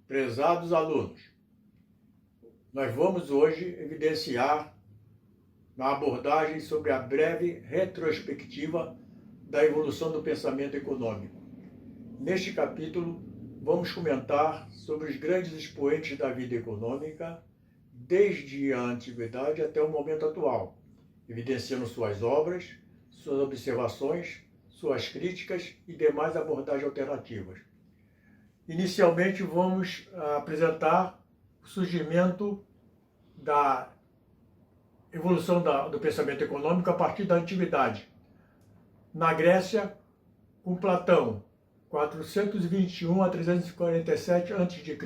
Prezados alunos, nós vamos hoje evidenciar uma abordagem sobre a breve retrospectiva da evolução do pensamento econômico. Neste capítulo, vamos comentar sobre os grandes expoentes da vida econômica, desde a antiguidade até o momento atual, evidenciando suas obras, suas observações, suas críticas e demais abordagens alternativas. Inicialmente, vamos apresentar o surgimento da evolução do pensamento econômico a partir da antiguidade. Na Grécia, com Platão, 421 a 347 a.C.,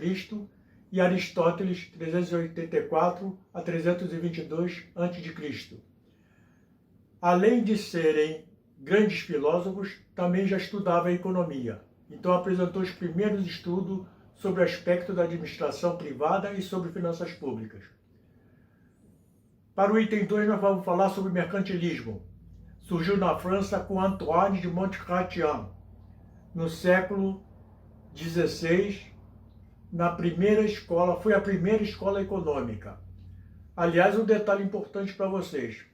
e Aristóteles, 384 a 322 a.C. Além de serem grandes filósofos, também já estudava a economia. Então apresentou os primeiros estudos sobre o aspecto da administração privada e sobre finanças públicas. Para o item 2, nós vamos falar sobre mercantilismo. Surgiu na França com Antoine de Montchatien, no século XVI, foi a primeira escola econômica. Aliás, um detalhe importante para vocês.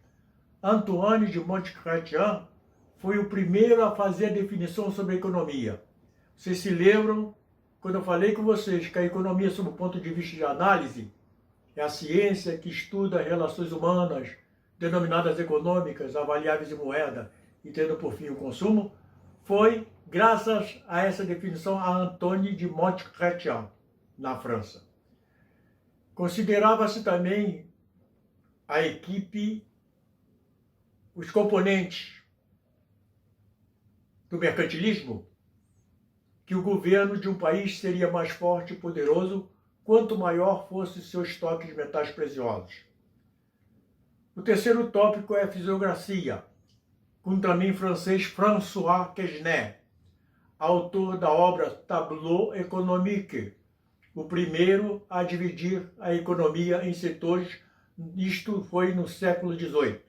Antoine de Montchatien foi o primeiro a fazer a definição sobre a economia. Vocês se lembram, quando eu falei com vocês que a economia, sob o ponto de vista de análise, é a ciência que estuda relações humanas, denominadas econômicas, avaliáveis em moeda e tendo por fim o consumo? Foi graças a essa definição a Antoine de Montchatien, na França. Considerava-se também a equipe, os componentes do mercantilismo, que o governo de um país seria mais forte e poderoso quanto maior fosse seu estoque de metais preciosos. O terceiro tópico é a fisiocracia, com também francês François Quesnay, autor da obra Tableau économique, o primeiro a dividir a economia em setores, isto foi no século XVIII.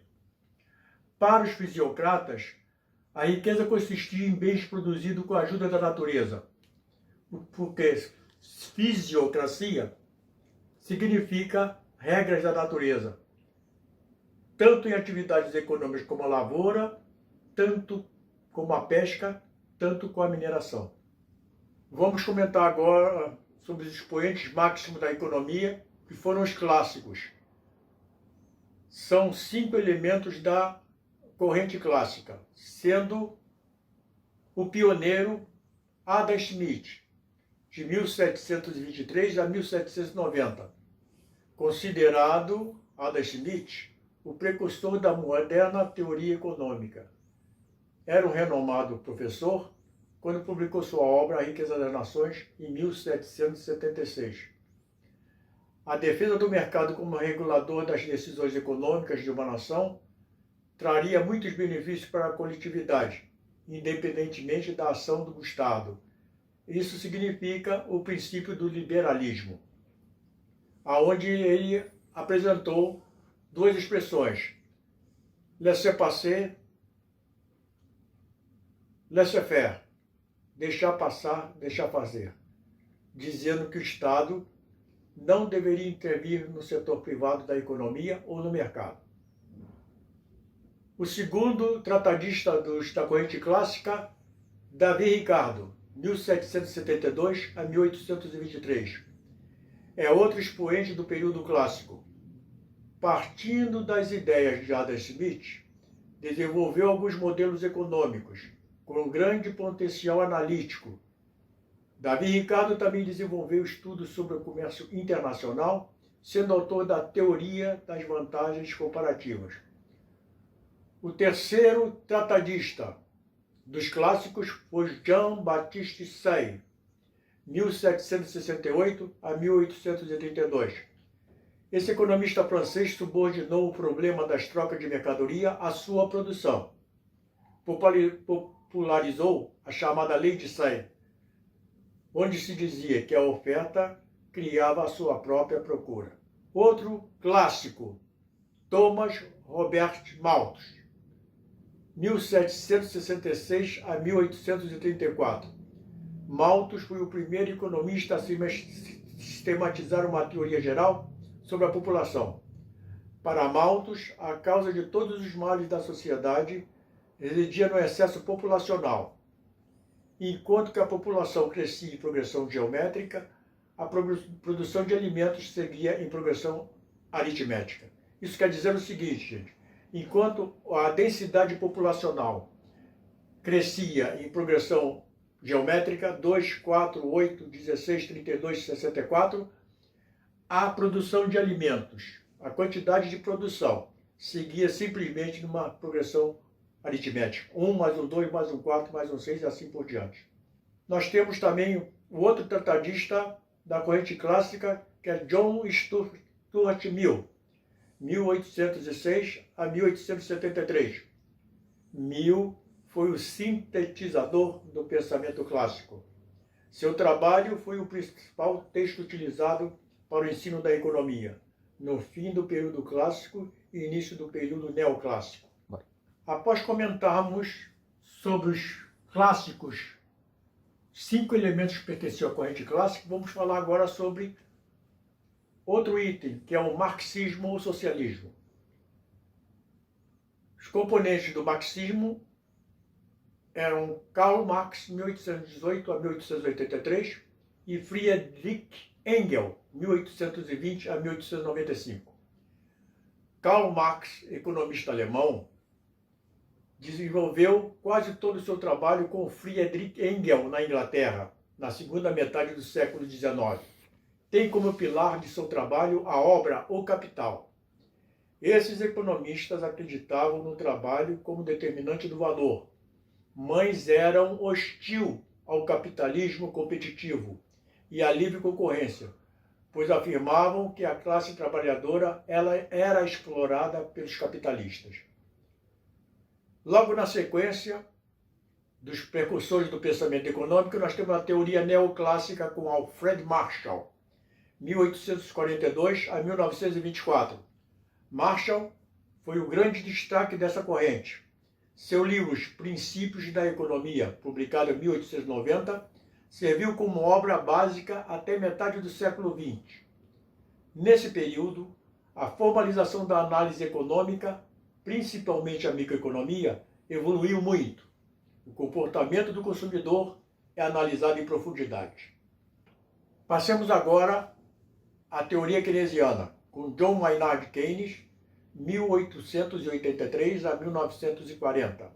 Para os fisiocratas, a riqueza consistia em bens produzidos com a ajuda da natureza, porque fisiocracia significa regras da natureza, tanto em atividades econômicas como a lavoura, tanto como a pesca, tanto com a mineração. Vamos comentar agora sobre os expoentes máximos da economia, que foram os clássicos. São 5 elementos da corrente clássica, sendo o pioneiro Adam Smith, de 1723 a 1790, considerado Adam Smith o precursor da moderna teoria econômica. Era um renomado professor quando publicou sua obra A Riqueza das Nações, em 1776. A defesa do mercado como regulador das decisões econômicas de uma nação traria muitos benefícios para a coletividade, independentemente da ação do Estado. Isso significa o princípio do liberalismo, aonde ele apresentou duas expressões: laissez-passer, laissez-faire, deixar passar, deixar fazer, dizendo que o Estado não deveria intervir no setor privado da economia ou no mercado. O segundo tratadista da corrente clássica, Davi Ricardo, 1772 a 1823. É outro expoente do período clássico. Partindo das ideias de Adam Smith, desenvolveu alguns modelos econômicos com grande potencial analítico. Davi Ricardo também desenvolveu estudos sobre o comércio internacional, sendo autor da teoria das vantagens comparativas. O terceiro tratadista dos clássicos foi Jean-Baptiste Say, 1768 a 1832. Esse economista francês subordinou o problema das trocas de mercadoria à sua produção. Popularizou a chamada Lei de Say, onde se dizia que a oferta criava a sua própria procura. Outro clássico, Thomas Robert Malthus, 1766 a 1834. Malthus foi o primeiro economista a sistematizar uma teoria geral sobre a população. Para Malthus, a causa de todos os males da sociedade residia no excesso populacional. Enquanto que a população crescia em progressão geométrica, a produção de alimentos seguia em progressão aritmética. Isso quer dizer o seguinte, gente: enquanto a densidade populacional crescia em progressão geométrica, 2, 4, 8, 16, 32, 64, a produção de alimentos, a quantidade de produção, seguia simplesmente numa progressão aritmética. 1 mais um 2 mais um 4 mais um 6 e assim por diante. Nós temos também o outro tratadista da corrente clássica, que é John Stuart Mill, 1806 a 1873. Mill foi o sintetizador do pensamento clássico. Seu trabalho foi o principal texto utilizado para o ensino da economia, no fim do período clássico e início do período neoclássico. Após comentarmos sobre os clássicos, 5 elementos que pertenciam à corrente clássica, vamos falar agora sobre outro item, que é o marxismo ou socialismo. Os componentes do marxismo eram Karl Marx, 1818 a 1883, e Friedrich Engels, 1820 a 1895. Karl Marx, economista alemão, desenvolveu quase todo o seu trabalho com Friedrich Engels na Inglaterra, na segunda metade do século XIX. Tem como pilar de seu trabalho a obra O Capital. Esses economistas acreditavam no trabalho como determinante do valor, mas eram hostil ao capitalismo competitivo e à livre concorrência, pois afirmavam que a classe trabalhadora ela era explorada pelos capitalistas. Logo na sequência dos precursores do pensamento econômico, nós temos a teoria neoclássica com Alfred Marshall, 1842 a 1924. Marshall foi o grande destaque dessa corrente. Seu livro Os Princípios da Economia, publicado em 1890, serviu como obra básica até metade do século XX. Nesse período, a formalização da análise econômica, principalmente a microeconomia, evoluiu muito. O comportamento do consumidor é analisado em profundidade. Passemos agora à teoria keynesiana, com John Maynard Keynes, 1883 a 1940.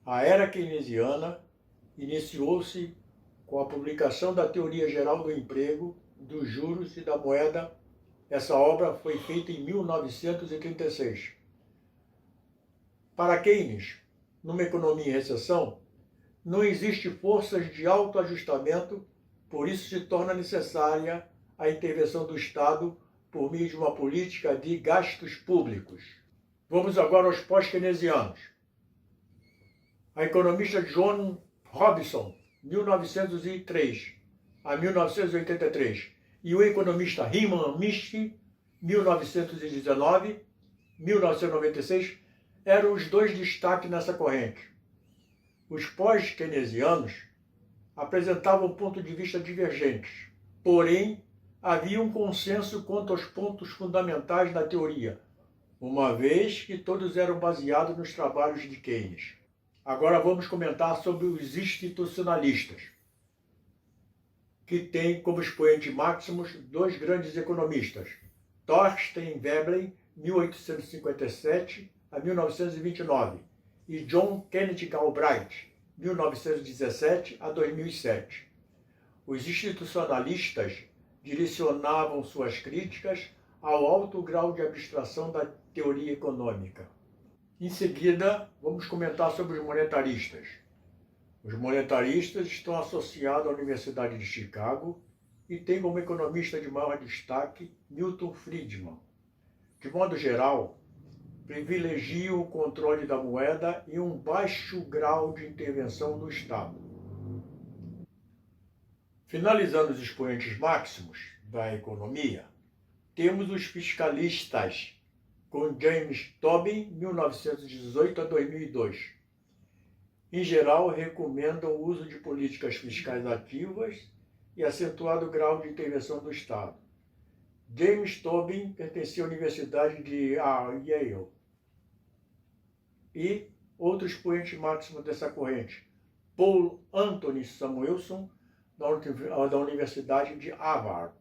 A era keynesiana iniciou-se com a publicação da Teoria Geral do Emprego, dos Juros e da Moeda. Essa obra foi feita em 1936. Para Keynes, numa economia em recessão, não existe forças de autoajustamento, por isso se torna necessária a intervenção do Estado por meio de uma política de gastos públicos. Vamos agora aos pós-keynesianos. A economista John Robinson, 1903 a 1983, e o economista Hyman Minsky, 1919, 1996, eram os dois destaques nessa corrente. Os pós-keynesianos apresentavam pontos de vista divergentes, porém, havia um consenso quanto aos pontos fundamentais da teoria, uma vez que todos eram baseados nos trabalhos de Keynes. Agora vamos comentar sobre os institucionalistas, que têm como expoente máximos dois grandes economistas, Thorstein Veblen, 1857 a 1929, e John Kenneth Galbraith, 1917 a 2007. Os institucionalistas direcionavam suas críticas ao alto grau de abstração da teoria econômica. Em seguida, vamos comentar sobre os monetaristas. Os monetaristas estão associados à Universidade de Chicago e têm como economista de maior destaque Milton Friedman. De modo geral, privilegiam o controle da moeda e um baixo grau de intervenção do Estado. Finalizando os expoentes máximos da economia, temos os fiscalistas, com James Tobin, 1918 a 2002. em geral, recomendam o uso de políticas fiscais ativas e acentuado grau de intervenção do Estado. James Tobin pertencia à Universidade de Yale. E outro expoente máximo dessa corrente, Paul Anthony Samuelson, da Universidade de Harvard.